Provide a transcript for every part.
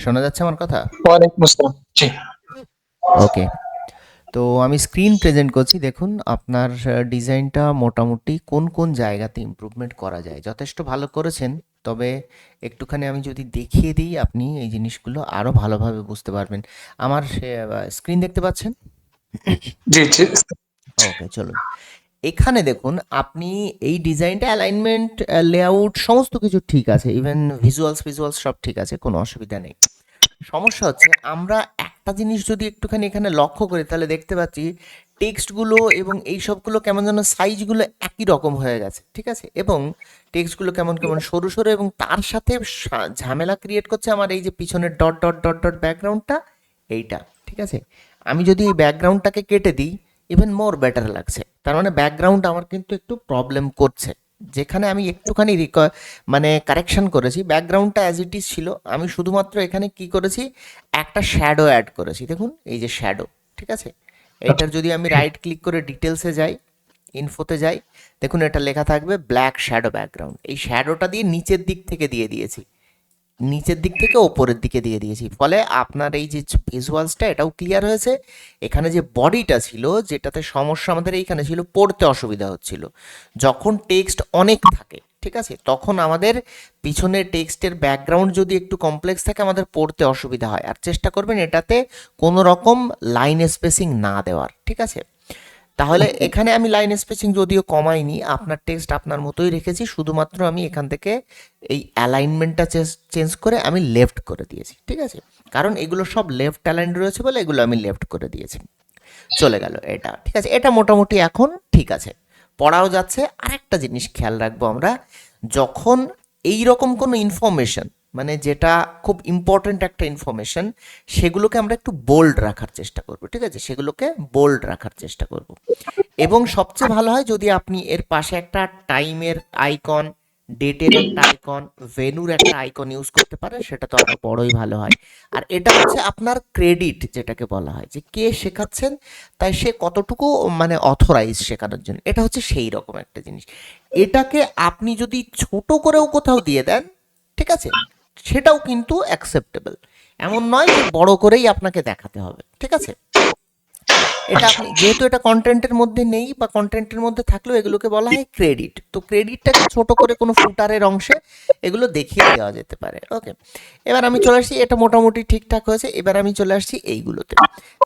শোনা যাচ্ছে আমার কথা? ওয়ালাইকুম আসসালাম। জি। ওকে। তো আমি স্ক্রিন প্রেজেন্ট করছি। দেখুন আপনার ডিজাইনটা মোটামুটি কোন, কোন জায়গাতে ইমপ্রুভমেন্ট করা যায়। যথেষ্ট ভালো করেছেন। তবে একটুখানি আমি যদি দেখিয়ে দিই আপনি এই জিনিসগুলো আরো ভালোভাবে বুঝতে পারবেন। আমার স্ক্রিন দেখতে পাচ্ছেন? জি, জি। ওকে চলুন। এখানে দেখুন আপনি এই ডিজাইনটা অ্যালাইনমেন্ট, লেআউট সমস্ত কিছু ঠিক আছে। ইভেন ভিজুয়ালস সব ঠিক আছে। কোনো অসুবিধা নেই। সমস্যা হচ্ছে আমরা একটা জিনিস যদি একটুখানি এখানে লক্ষ্য করি তাহলে দেখতে পাচ্ছি টেক্সটগুলো এবং এই সবগুলো কেমন যেন সাইজগুলো একই রকম হয়ে গেছে, ঠিক আছে? এবং টেক্সটগুলো কেমন কেমন সরু সরু এবং তার সাথে ঝামেলা ক্রিয়েট করছে আমার এই যে পিছনের ডট ডট ডট ডট ব্যাকগ্রাউন্ডটা, এইটা, ঠিক আছে? আমি যদি এই ব্যাকগ্রাউন্ডটাকে কেটে দিই ইভেন মোর বেটার লাগছে। তার মানে ব্যাকগ্রাউন্ড আমার কিন্তু একটু প্রবলেম করছে। যেখানে আমি একটুখানি মানে কারেকশন করেছি, ব্যাকগ্রাউন্ডটা অ্যাজ ইট ইজ ছিল, আমি শুধুমাত্র এখানে কি করেছি একটা শ্যাডো অ্যাড করেছি। দেখুন এই যে শ্যাডো, ঠিক আছে? আচ্ছা। এইটার যদি আমি রাইট ক্লিক করে ডিটেলসে যাই, ইনফোতে যাই, দেখুন এটা লেখা থাকবে ব্ল্যাক শ্যাডো ব্যাকগ্রাউন্ড। এই শ্যাডোটা দিয়ে নিচের দিক থেকে দিয়ে দিয়েছি, নিচের দিক থেকে ওপরের দিকে দিয়ে দিয়েছি। ফলে আপনার এই যে ভিজুয়ালসটা এটাও ক্লিয়ার হয়েছে। এখানে যে বডিটা ছিল, যেটাতে সমস্যা আমাদের এইখানে ছিল, পড়তে অসুবিধা হচ্ছিল। যখন টেক্সট অনেক থাকে, ঠিক আছে, তখন আমাদের পিছনের টেক্সটের ব্যাকগ্রাউন্ড যদি একটু কমপ্লেক্স থাকে আমাদের পড়তে অসুবিধা হয়। আর চেষ্টা করবেন এটাতে কোনো রকম লাইন স্পেসিং না দেওয়ার, ঠিক আছে? তাহলে এখানে আমি লাইন স্পেসিং যদিও কমাইনি, আপনার টেক্সট আপনার মতোই রেখেছি, শুধুমাত্র আমি এখান থেকে এই অ্যালাইনমেন্টটা চেঞ্জ করে আমি লেফট করে দিয়েছি, ঠিক আছে? কারণ এগুলো সব লেফট অ্যালাইন রয়েছে বলে এগুলো আমি লেফট করে দিয়েছি। চলে গেল এটা, ঠিক আছে? এটা মোটামুটি এখন ঠিক আছে, পড়াও যাচ্ছে। আরেকটা জিনিস খেয়াল রাখবো আমরা, যখন এই রকম কোনো ইনফরমেশন, মানে যেটা খুব ইম্পর্ট্যান্ট একটা ইনফরমেশন, সেগুলোকে আমরা একটু বোল্ড রাখার চেষ্টা করব, ঠিক আছে? সেগুলোকে বোল্ড রাখার চেষ্টা করব। এবং সবচেয়ে ভালো হয় যদি আপনি এর পাশে একটা টাইমের আইকন, ডেটের একটা আইকন, ভেন্যুর একটা আইকন ইউজ করতে পারেন, সেটা তো আরো বড়ই ভালো হয়। আর এটা হচ্ছে আপনার ক্রেডিট, যেটাকে বলা হয় যে কে শেখাচ্ছেন, তাই সে কতটুকু মানে অথরাইজ শেখানোর জন্য, এটা হচ্ছে সেই রকম একটা জিনিস। এটাকে আপনি যদি ছোট করেও কোথাও দিয়ে দেন, ঠিক আছে, সেটাও কিন্তু অ্যাকসেপ্টেবল। এমন নয় যে বড় করেই আপনাকে দেখাতে হবে, ঠিক আছে? এটা আচ্ছা। আপনি যেহেতু এটা কন্টেন্টের মধ্যে নেই বা কন্টেন্টের মধ্যে থাকলেও এগুলোকে বলা হয় ক্রেডিট, তো ক্রেডিটটাকে ছোট করে কোনো ফুটারের অংশে এগুলো দেখিয়ে দেওয়া যেতে পারে। ওকে, এবার আমি চলে আসছি, এটা মোটামুটি ঠিকঠাক হয়েছে। এবার আমি চলে আসছি এইগুলোতে।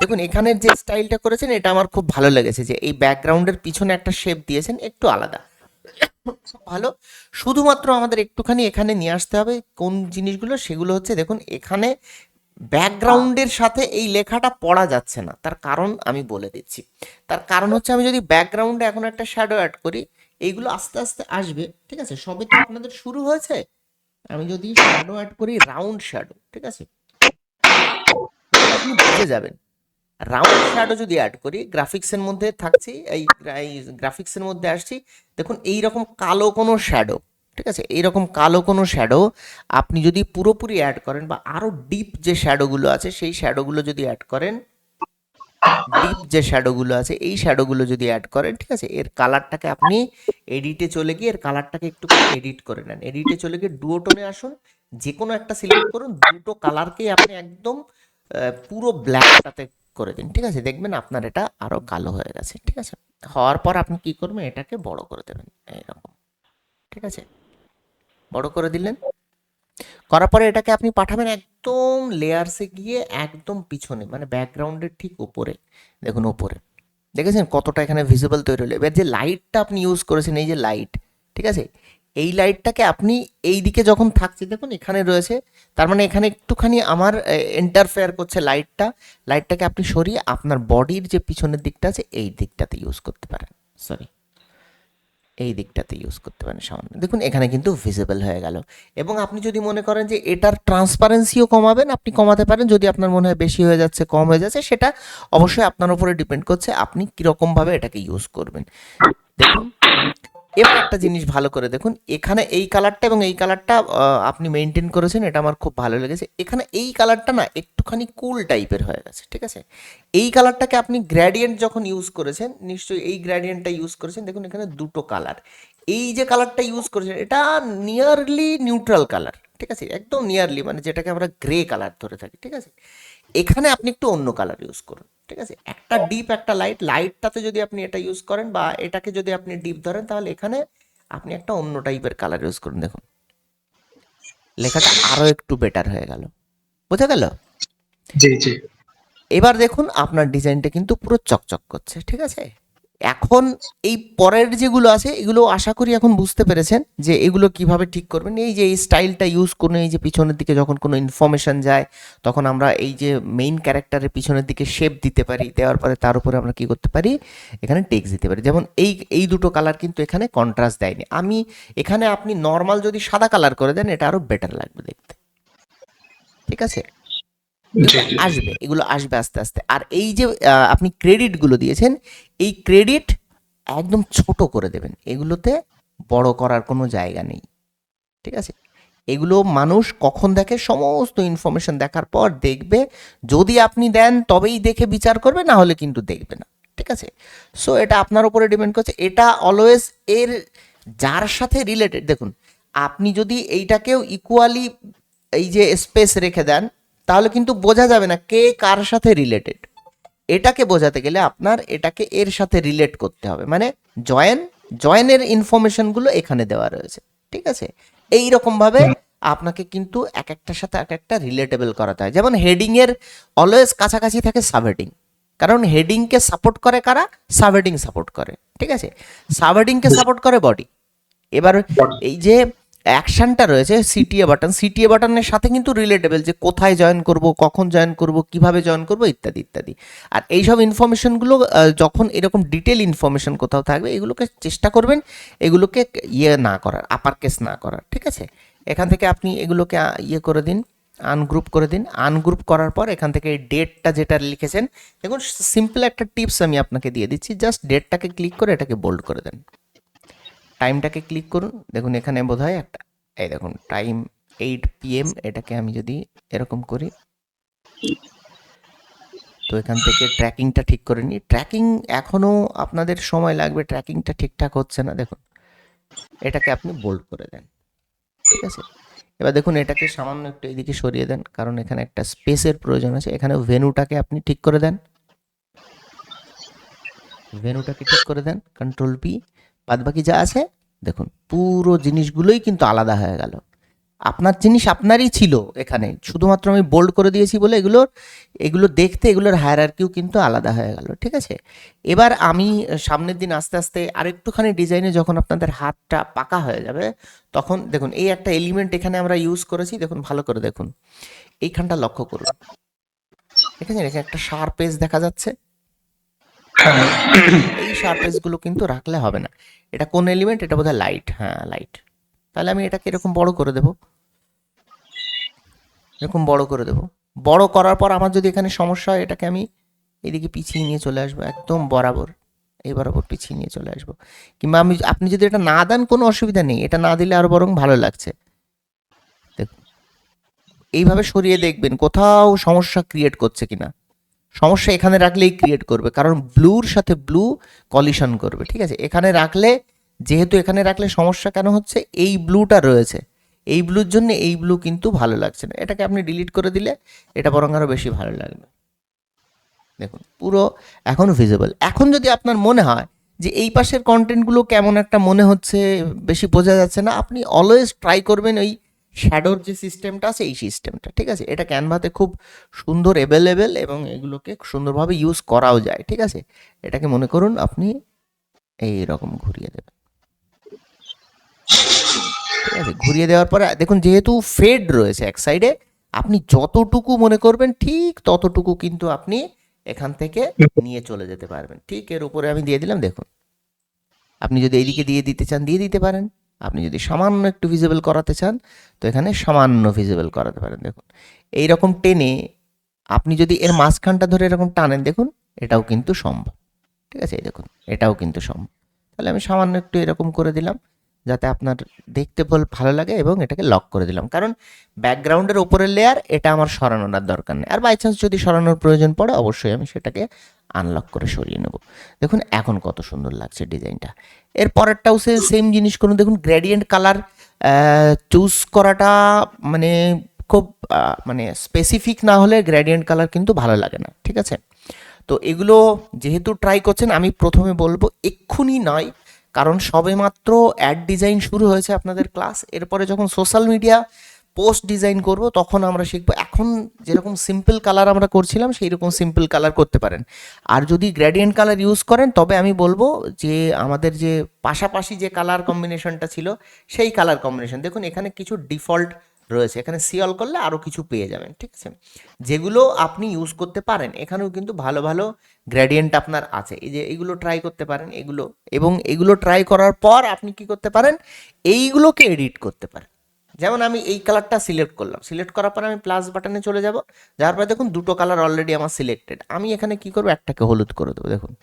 দেখুন এখানের যে স্টাইলটা করেছেন এটা আমার খুব ভালো লেগেছে, যে এই ব্যাকগ্রাউন্ডের পিছনে একটা শেপ দিয়েছেন একটু আলাদা, খুব ভালো। শুধুমাত্র আমাদের একটুখানি এখানে নিয়ে আসতে হবে কোন জিনিসগুলো, সেগুলো হচ্ছে দেখুন এখানে ব্যাকগ্রাউন্ডের সাথে এই লেখাটা পড়া যাচ্ছে না। তার কারণ আমি বলে দিচ্ছি। তার কারণ হচ্ছে আমি যদি ব্যাকগ্রাউন্ডে এখন একটা শ্যাডো অ্যাড করি, এইগুলো আস্তে আস্তে আসবে, ঠিক আছে? সবে তো আপনাদের শুরু হয়েছে। আমি যদি শ্যাডো অ্যাড করি, রাউন্ড শ্যাডো, ঠিক আছে, তাহলে আপনি বুঝে যাবেন। রাউন্ড শ্যাডো যদি অ্যাড করি, গ্রাফিক্সের মধ্যে থাকছি, এই গ্রাফিক্সের মধ্যে আসছি, দেখুন এইরকম কালো কোনো শ্যাডো, ঠিক আছে, এইরকম কালো কোনো শ্যাডো আপনি যদি পুরোপুরি অ্যাড করেন বা আরও ডিপ যে শ্যাডোগুলো আছে সেই শ্যাডোগুলো যদি অ্যাড করেন, ডিপ যে শ্যাডোগুলো আছে এই শ্যাডোগুলো যদি অ্যাড করেন, ঠিক আছে, এর কালারটাকে আপনি এডিটে চলে গিয়ে এর কালারটাকে একটু এডিট করে নেন। এডিটে চলে গিয়ে ডুওটোনে আসুন, যে কোনো একটা সিলেক্ট করুন, দুটো কালারকেই আপনি একদম পুরো ব্ল্যাকটাতে করে দিন, ঠিক আছে? দেখবেন আপনার এটা আরো কালো হয়ে গেছে, ঠিক আছে? হওয়ার পর আপনি কি করবেন, এটাকে বড় করে দেবেন এইরকম, ঠিক আছে? বড় করে দিলেন, করার পরে এটাকে আপনি পাঠাবেন একদম লেয়ার্সে গিয়ে একদম পিছনে, মানে ব্যাকগ্রাউন্ডের ঠিক উপরে। দেখুন উপরে, দেখেছেন কতটা এখানে ভিজিবল তৈরি হলো? এবার যে লাইটটা আপনি ইউজ করেছেন, এই যে লাইট, ঠিক আছে, এই লাইটটাকে আপনি এই দিকে যখন থাকছে দেখুন এখানে রয়েছে, তার মানে এখানে একটুখানি আমার ইন্টারফেয়ার করছে লাইটটা। লাইটটাকে আপনি সরিয়ে আপনার বডির যে পিছনের দিকটা আছে এই দিকটাতে ইউজ করতে পারেন। সরি, এই দিকটাতে ইউজ করতে পারেন সামান্য। দেখুন এখানে কিন্তু ভিজিবল হয়ে গেল। এবং আপনি যদি মনে করেন যে এটার ট্রান্সপারেন্সিও কমাবেন, আপনি কমাতে পারেন। যদি আপনার মনে হয় বেশি হয়ে যাচ্ছে, কম হয়ে যাচ্ছে, সেটা অবশ্যই আপনার উপরে ডিপেন্ড করছে আপনি কীরকমভাবে এটাকে ইউজ করবেন। দেখুন এবার একটা জিনিস ভালো করে দেখুন, এখানে এই কালারটা এবং এই কালারটা আপনি মেনটেন করেছেন, এটা আমার খুব ভালো লেগেছে। এখানে এই কালারটা না একটুখানি কুল টাইপের হয়ে গেছে, ঠিক আছে? এই কালারটাকে আপনি গ্র্যাডিয়েন্ট যখন ইউজ করেছেন, নিশ্চয়ই এই গ্র্যাডিয়েন্টটা ইউজ করেছেন, দেখুন এখানে দুটো কালার, এই যে কালারটা ইউজ করেছেন এটা নিয়ারলি নিউট্রাল কালার, ঠিক আছে, একদম নিয়ারলি, মানে যেটাকে আমরা গ্রে কালার ধরে থাকি, ঠিক আছে। এখানে আপনি একটু অন্য কালার ইউজ করুন, ঠিক আছে, একটা ডিপ একটা লাইট, লাইটটাতে যদি আপনি এটা ইউজ করেন বা এটাকে যদি আপনি ডিপ ধরেন তাহলে এখানে আপনি একটা অন্য টাইপের কালার ইউজ করুন। দেখুন লেখাটা আরো একটু বেটার হয়ে গেল, বোঝা গেল? জি জি এবার দেখুন আপনার ডিজাইনটা কিন্তু পুরো চকচক করছে, ঠিক আছে। এখন এই পরের যেগুলো আছে এগুলো আশা করি এখন বুঝতে পেরেছেন যে এগুলো কিভাবে ঠিক করবেন। এই যে এই স্টাইলটা ইউজ করুন, এই যে পিছনের দিকে যখন কোনো ইনফরমেশন যায় তখন আমরা এই যে মেইন ক্যারেক্টারের পিছনের দিকে শেপ দিতে পারি, দেওয়ার পরে তার উপরে আমরা কি করতে পারি, এখানে টেক্সট দিতে পারি। যেমন এই দুটো কালার কিন্তু এখানে কন্ট্রাস্ট দেয়নি আমি, এখানে আপনি নর্মাল যদি সাদা কালার করে দেন এটা আরো বেটার লাগবে দেখতে, ঠিক আছে। জি এগুলো জি আসবে, এগুলো আসবে আস্তে আস্তে। আর এই যে আপনি ক্রেডিটগুলো দিয়েছেন, এই ক্রেডিট একদম ছোট করে দেবেন, এগুলোতে বড় করার কোনো জায়গা নেই, ঠিক আছে। এগুলো মানুষ কখন দেখে, সমস্ত ইনফরমেশন দেখার পর দেখবে, যদি আপনি দেন তবেই দেখে বিচার করবে, না হলে কিন্তু দেখবে না, ঠিক আছে। সো এটা আপনার উপরে ডিপেন্ড করছে, এটা অলওয়েজ এর যার সাথে রিলেটেড। দেখুন আপনি যদি এইটাকেও ইকুয়ালি এই যে স্পেস রেখে দেন তাহলে কিন্তু বোঝা যাবে না কে কার সাথে রিলেটেড। এটাকে বোঝাতে গেলে আপনার এটাকে এর সাথে রিলেট করতে হবে, মানে জয়েনের ইনফরমেশনগুলো এখানে দেওয়া রয়েছে, ঠিক আছে। এই রকমভাবে আপনাকে কিন্তু এক একটার সাথে এক একটা রিলেটেবল করাতে হয়। যেমন হেডিংয়ের অলওয়েজ কাছাকাছি থাকে সাবহেডিং, কারণ হেডিংকে সাপোর্ট করে কারা, সাবহেডিং সাপোর্ট করে, ঠিক আছে। সাবহেডিংকে সাপোর্ট করে বডি। এবার এই যে অ্যাকশনটা রয়েছে সিটিএ বাটনের সাথে কিন্তু রিলেটেবল, যে কোথায় জয়েন করব, কখন জয়েন করব, কিভাবে জয়েন করব, ইত্যাদি ইত্যাদি। আর এইসব ইনফরমেশনগুলো যখন এরকম ডিটেল ইনফরমেশন কোথাও থাকবে এগুলোকে চেষ্টা করবেন এগুলোকে ইয়ে না করার, আপার কেস না করার, ঠিক আছে। এখান থেকে আপনি এগুলোকে ইয়ে করে দিন, আনগ্রুপ করে দিন। আনগ্রুপ করার পর এখান থেকে এই ডেটটা যেটা লিখেছেন, দেখুন সিম্পল একটা টিপস আমি আপনাকে দিয়ে দিচ্ছি, জাস্ট ডেটটাকে ক্লিক করে এটাকে বোল্ড করে দেন। টাইমটাকে ক্লিক করুন, দেখুন এখানে বোধহয় একটা, এই দেখুন টাইম 8 PM, এটাকে আমি যদি এরকম করি তো এখান থেকে ট্র্যাকিংটা ঠিক করে নিই। ট্র্যাকিং এখনও আপনাদের সময় লাগবে, ট্র্যাকিংটা ঠিকঠাক হচ্ছে না, দেখুন এটাকে আপনি বোল্ড করে দেন, ঠিক আছে। এবার দেখুন এটাকে সামান্য একটু এইদিকে সরিয়ে দেন, কারণ এখানে একটা স্পেসের প্রয়োজন আছে। এখানে ভেনুটাকে আপনি ঠিক করে দেন, ভেনুটাকে ঠিক করে দেন, কন্ট্রোল পি। বাদবাকি যা আছে দেখুন পুরো জিনিসগুলোই কিন্তু আলাদা হয়ে গেল। আপনার জিনিস আপনারই ছিল এখানে, শুধুমাত্র আমি বোল্ড করে দিয়েছি বলে এগুলো দেখতে এগুলোর হায়ারার্কিও কিন্তু আলাদা হয়ে গেল, ঠিক আছে। এবার আমি সামনের দিন আস্তে আস্তে আরেকটুখানি ডিজাইনে যখন আপনাদের হাতটা পাকা হয়ে যাবে তখন দেখুন এই একটা এলিমেন্ট এখানে আমরা ইউজ করেছি, দেখুন ভালো করে দেখুন এইখানটা লক্ষ্য করুন, দেখেছেন এখানে একটা শার্প এজ দেখা যাচ্ছে। হ্যাঁ এই শার্প এজগুলো কিন্তু রাখলে হবে না। এটা কোন এলিমেন্ট, এটা বোধহয় লাইট, হ্যাঁ লাইট। তাহলে আমি এটাকে এরকম বড় করে দেবো, এরকম বড় করে দেবো। বড় করার পর আমার যদি এখানে সমস্যা হয় এটাকে আমি এদিকে পিছিয়ে নিয়ে চলে আসবো, একদম বরাবর এই বরাবর পিছিয়ে নিয়ে চলে আসবো। কিংবা আপনি যদি এটা না দেন কোনো অসুবিধা নেই, এটা না দিলে আরো বরং ভালো লাগছে। দেখুন এইভাবে সরিয়ে দেখবেন কোথাও সমস্যা ক্রিয়েট করছে কিনা। সমস্যা এখানে রাখলেই ক্রিয়েট করবে, কারণ ব্লুর সাথে ব্লু কলিশন করবে, ঠিক আছে। এখানে রাখলে, যেহেতু এখানে রাখলে সমস্যা কেন হচ্ছে, এই ব্লুটা রয়েছে, এই ব্লুর জন্য এই ব্লু কিন্তু ভালো লাগছে না। এটাকে আপনি ডিলিট করে দিলে এটা বরং আরও বেশি ভালো লাগবে। দেখুন পুরো এখন ভিজিবল। এখন যদি আপনার মনে হয় যে এই পাশের কন্টেন্টগুলো কেমন একটা মনে হচ্ছে, বেশি বোঝা যাচ্ছে না, আপনি অলওয়েজ ট্রাই করবেন ওই শ্যাডোর যে সিস্টেমটা আছে এই সিস্টেমটা, ঠিক আছে। এটা ক্যানভাতে খুব সুন্দর অ্যাভেলেবেল এবং এগুলোকে সুন্দরভাবে ইউজ করাও যায়, ঠিক আছে। এটাকে মনে করুন আপনি এই রকম ঘুরিয়ে দেবেন, ঠিক আছে। ঘুরিয়ে দেওয়ার পরে দেখুন যেহেতু ফেড রয়েছে এক সাইডে, আপনি যতটুকু মনে করবেন ঠিক ততটুকু কিন্তু আপনি এখান থেকে নিয়ে চলে যেতে পারবেন। ঠিক এর উপরে আমি দিয়ে দিলাম, দেখুন আপনি যদি এইদিকে দিয়ে দিতে চান দিয়ে দিতে পারেন, আপনি যদি সামান্য একটু ভিজিবল করাতে চান তো এখানে সামান্য ভিজিবল করাতে পারেন। দেখুন এই রকম টেনে আপনি যদি এর মাঝখানটা ধরে এরকম টানেন, দেখুন এটাও কিন্তু সম্ভব, ঠিক আছে। এই দেখুন এটাও কিন্তু সম্ভব। তাহলে আমি সামান্য একটু এরকম করে দিলাম যাতে আপনার দেখতে ভালো লাগে এবং এটাকে লক করে দিলাম, কারণ ব্যাকগ্রাউন্ডের ওপরের লেয়ার এটা আমার সরানোর দরকার নেই। আর বাই চান্স যদি সরানোর প্রয়োজন পড়ে অবশ্যই আমি সেটাকে আনলক করে সরিয়ে নেব। দেখুন এখন কত সুন্দর লাগছে ডিজাইনটা। এর পরেরটাও সেম জিনিস করুন। দেখুন গ্রেডিয়েন্ট কালার চুজ করাটা মানে খুব মানে স্পেসিফিক না হলে গ্রেডিয়েন্ট কালার কিন্তু ভালো লাগে না, ঠিক আছে? তো এগুলো যেহেতু ট্রাই করছেন, আমি প্রথমে বলবো এক্ষুনি নয়, কারণ সবেমাত্র অ্যাড ডিজাইন শুরু হয়েছে আপনাদের ক্লাস। এরপরে যখন সোশ্যাল মিডিয়া পোস্ট ডিজাইন করব তখন আমরা শিখবো। এখন যেরকম সিম্পল কালার আমরা করছিলাম সেই রকম সিম্পল কালার করতে পারেন। আর যদি গ্রেডিয়েন্ট কালার ইউজ করেন তবে আমি বলবো যে আমাদের যে পাশাপাশি যে কালার কম্বিনেশনটা ছিল সেই কালার কম্বিনেশন দেখুন, এখানে কিছু ডিফল্ট রয়েছে, এখানে সিঅল করলে আরও কিছু পেয়ে যাবেন, ঠিক আছে? যেগুলো আপনি ইউজ করতে পারেন। এখানেও কিন্তু ভালো ভালো গ্রেডিয়েন্ট আপনার আছে, এই যে এইগুলো ট্রাই করতে পারেন এগুলো। এবং এগুলো ট্রাই করার পর আপনি কি করতে পারেন, এইগুলোকে এডিট করতে পারেন। যেমন আমি এই কালারটা সিলেক্ট করলাম, সিলেক্ট করার পর আমি প্লাস বাটনে চলে যাব, যাওয়ার পর দেখুন দুটো কালার অলরেডি আমার সিলেক্টেড। আমি এখানে কি করবো, একটাকে হলুদ করে দেবো দেখুন।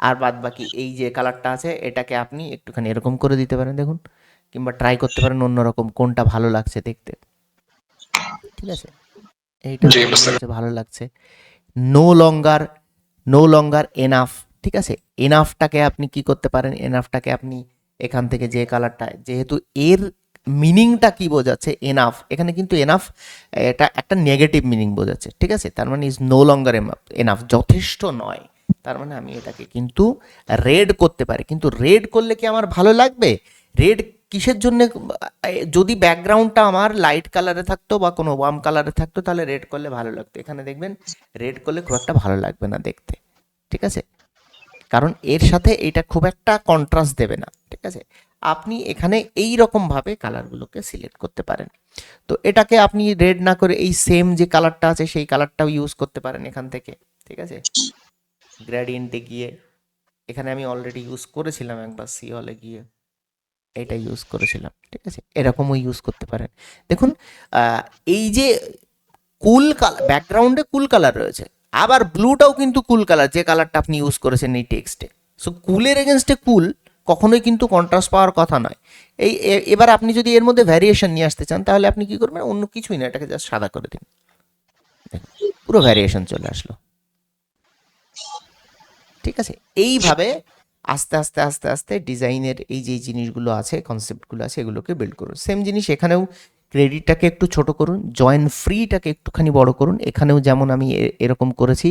আর বাদ বাকি এই যে কালারটা আছে এটাকে আপনি একটুখানি এরকম করে দিতে পারেন দেখুন, কিংবা ট্রাই করতে পারেন অন্যরকম কোনটা ভালো লাগছে দেখতে, ঠিক আছে? এইটা জি, আমার মনে বুঝতে হচ্ছে ভালো লাগছে। No longer, no longer enough, ঠিক আছে? এনাফটাকে আপনি কি করতে পারেন, এনাফটাকে আপনি এখান থেকে যে কালারটা, যেহেতু এর মিনিংটা কি বোঝাচ্ছে এনাফ, এখানে কিন্তু এনাফ এটা একটা নেগেটিভ মিনিং বোঝাচ্ছে, ঠিক আছে? তার মানে ইজ নো লঙ্গার এনাফ, যথেষ্ট নয়। তার মানে আমি এটাকে কিন্তু রেড করতে পারি, কিন্তু রেড করলে কি আমার ভালো লাগবে? রেড কিসের জন্য? যদি ব্যাকগ্রাউন্ডটা আমার লাইট কালারে থাকতো বা কোনো ওয়ার্ম কালারে থাকতো তাহলে রেড করলে ভালো লাগতো। এখানে দেখবেন রেড করলে খুব একটা ভালো লাগবে না দেখতে, ঠিক আছে? কারণ এর সাথে এটা খুব একটা কন্ট্রাস্ট দেবে না, ঠিক আছে? আপনি এখানে এই রকমভাবে কালারগুলোকে সিলেক্ট করতে পারেন। তো এটাকে আপনি রেড না করে এই সেম যে কালারটা আছে সেই কালারটাও ইউজ করতে পারেন এখান থেকে, ঠিক আছে? গ্রেডিয়েন্টে গিয়ে এখানে আমি অলরেডি ইউজ করেছিলাম একবার, সি হলে গিয়ে এটা ইউজ করেছিলাম, ঠিক আছে? এরকমও ইউজ করতে পারেন। দেখুন এই যে কুল কালার, ব্যাকগ্রাউন্ডে কুল কালার রয়েছে, আবার ব্লুটাও কিন্তু কুল কালার, যে কালারটা আপনি ইউজ করেছেন এই টেক্সটে। সো কুলের এগেনস্টে কুল কখনোই কিন্তু কন্ট্রাস্ট পাওয়ার কথা নয়। এবার আপনি যদি এর মধ্যে ভ্যারিয়েশন নিয়ে আসতে চান তাহলে আপনি কি করবেন, অন্য কিছুই না, এটাকে জাস্ট সাদা করে দিন, দেখুন পুরো ভ্যারিয়েশন চলে আসলো, ঠিক আছে? এইভাবে আস্তে আস্তে আস্তে আস্তে ডিজাইনের এই যে জিনিসগুলো আছে, কনসেপ্টগুলো আছে, এগুলোকে বিল্ড করুন। সেম জিনিস এখানেও ক্রেডিটটাকে একটু ছোট করুন, জয়েন ফ্রিটাকে একটুখানি বড় করুন। এখানেও যেমন আমি এরকম করেছি,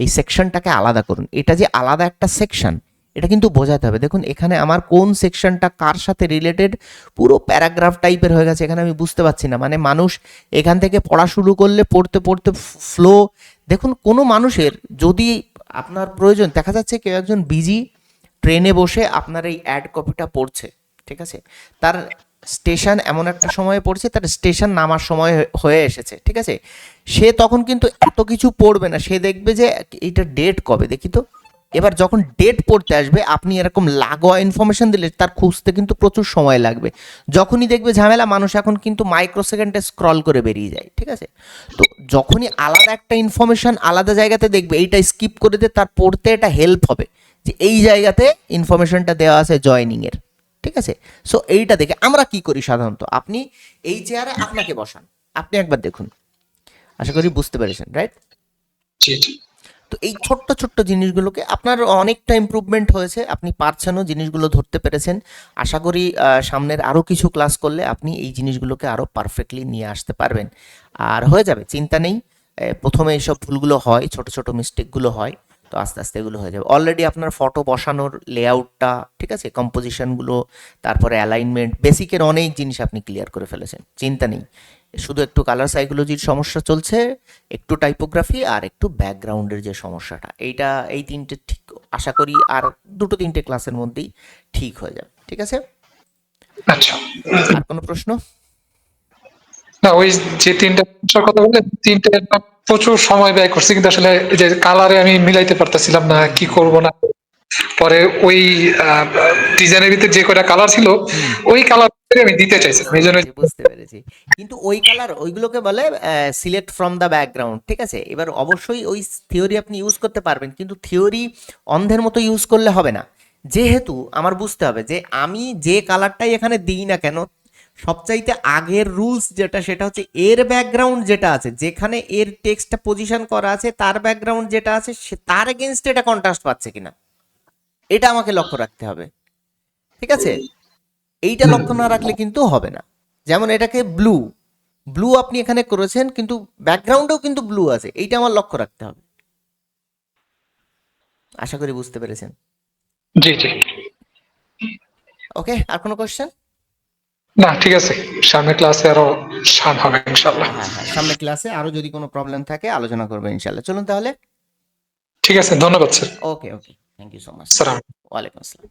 এই সেকশনটাকে আলাদা করুন। এটা যে আলাদা একটা সেকশন এটা কিন্তু বোঝাতে হবে। দেখুন এখানে আমার কোন সেকশনটা কার সাথে রিলেটেড, পুরো প্যারাগ্রাফ টাইপের হয়ে গেছে, এখানে আমি বুঝতে পারছি না। মানে মানুষ এখান থেকে পড়া শুরু করলে পড়তে পড়তে ফ্লো, দেখুন কোনো মানুষের যদি আপনার প্রয়োজন, দেখা যাচ্ছে কেউ একজন বিজি ট্রেনে বসে আপনার এই অ্যাড কপিটা পড়ছে, ঠিক আছে? তার স্টেশন এমন একটা সময়ে পড়ছে, তার স্টেশন নামার সময় হয়ে এসেছে, ঠিক আছে? সে তখন কিন্তু এত কিছু পড়বে না, সে দেখবে যে এইটা ডেট কবে দেখি তো। এবার যখন ডেট পড়তে আসবে আপনি এরকম লাগোয়া ইনফরমেশন দিলে তার খুঁজতে কিন্তু প্রচুর সময় লাগবে। যখনই দেখবে ঝামেলা, মানুষ এখন কিন্তু মাইক্রো সেকেন্ডে স্ক্রল করে বেরিয়ে যায়, ঠিক আছে? তো যখনই আলাদা একটা ইনফরমেশন আলাদা জায়গাতে দেখবে, এইটা স্কিপ করে দিয়ে তার পড়তে এটা হেল্প হবে যে এই জায়গাতে ইনফরমেশনটা দেওয়া আছে জয়নিংয়ের, ঠিক আছে? সো এইটা দেখে আমরা কি করি সাধারণত, আপনি এই চেয়ারে আপনাকে বসান, আপনি একবার দেখুন, আশা করি বুঝতে পেরেছেন, রাইট? জি, জি। তো এই ছোট্ট ছোট্ট জিনিসগুলোকে আপনার অনেকটা ইমপ্রুভমেন্ট হয়েছে, আপনি পারছেনও, জিনিসগুলো ধরতে পেরেছেন। আশা করি সামনের আরও কিছু ক্লাস করলে আপনি এই জিনিসগুলোকে আরও পারফেক্টলি নিয়ে আসতে পারবেন। আর হয়ে যাবে, চিন্তা নেই। প্রথমে এইসব ভুলগুলো হয়, ছোট ছোট মিস্টেকগুলো হয়, তো আস্তে আস্তে এগুলো হয়ে যাবে। অলরেডি আপনার ফটো বসানোর লেআউটটা, ঠিক আছে, কম্পোজিশনগুলো, তারপরে অ্যালাইনমেন্ট, বেসিকের অনেক জিনিস আপনি ক্লিয়ার করে ফেলেছেন, চিন্তা নেই। শুধু একটু কালার সাইকোলজির সমস্যা চলছে, একটু টাইপোগ্রাফি আর একটু ব্যাকগ্রাউন্ডের যে সমস্যাটা, এইটা এই তিনটে ঠিক আশা করি আর দুটো তিনটে ক্লাসের মধ্যেই ঠিক হয়ে যাবে, ঠিক আছে? আচ্ছা। আর কোনো প্রশ্ন? না, ওই যে ৩ টা সমস্যার কথা বললেন, ৩ টে প্রচুর সময় ব্যয় করছি। কিন্তু আসলে এই যে কালারে আমি মিলাইতে পারতেছিলাম না, কি করব না। পরে ওই ডিজাইনের ভিতরে যে কয়টা কালার ছিল, ওই কালার আমি দিতে চাইছিলাম। বুঝতে এইজন্য পেরেছি, বুঝতে পেরেছি। কিন্তু ওই কালার ওইগুলোকে বলে সিলেক্ট ফ্রম দ্য ব্যাকগ্রাউন্ড, ঠিক আছে? এবার অবশ্যই ওই থিওরি আপনি ইউজ করতে পারবেন, কিন্তু থিওরি অন্ধের মতো ইউজ করলে হবে না। যেহেতু আমার বুঝতে হবে যে আমি যে কালারটাই এখানে দিই না কেন, সবচাইতে আগের রুলস যেটা, সেটা হচ্ছে এর ব্যাকগ্রাউন্ড যেটা আছে, যেখানে এর টেক্সটটা পজিশন করা আছে তার ব্যাকগ্রাউন্ড যেটা আছে সে তার এগেনস্ট এটা কন্ট্রাস্ট পাচ্ছে কিনা, এটা আমাকে লক্ষ্য রাখতে হবে। ঠিক আছে, এইটা লক্ষ্য না রাখলে কিন্তু হবে না। যেমন এটাকে ব্লু, ব্লু আপনি এখানে করেছেন কিন্তু ব্যাকগ্রাউন্ডেও কিন্তু ব্লু আছে, এইটা আমার লক্ষ্য রাখতে হবে। আশা করি বুঝতে পেরেছেন। জি জি। ওকে, আর কোনো কোয়েশ্চেন? না ঠিক আছে, সামনের ক্লাসে আরো শান হবে ইনশাল্লাহ। হ্যাঁ হ্যাঁ, সামনে ক্লাসে আরো যদি কোনো প্রবলেম থাকে আলোচনা করবো ইনশাল্লাহ। চলুন তাহলে। ঠিক আছে, ধন্যবাদ sir. Okay okay, thank you so much. সালাম। ওয়ালাইকুম আসসালাম।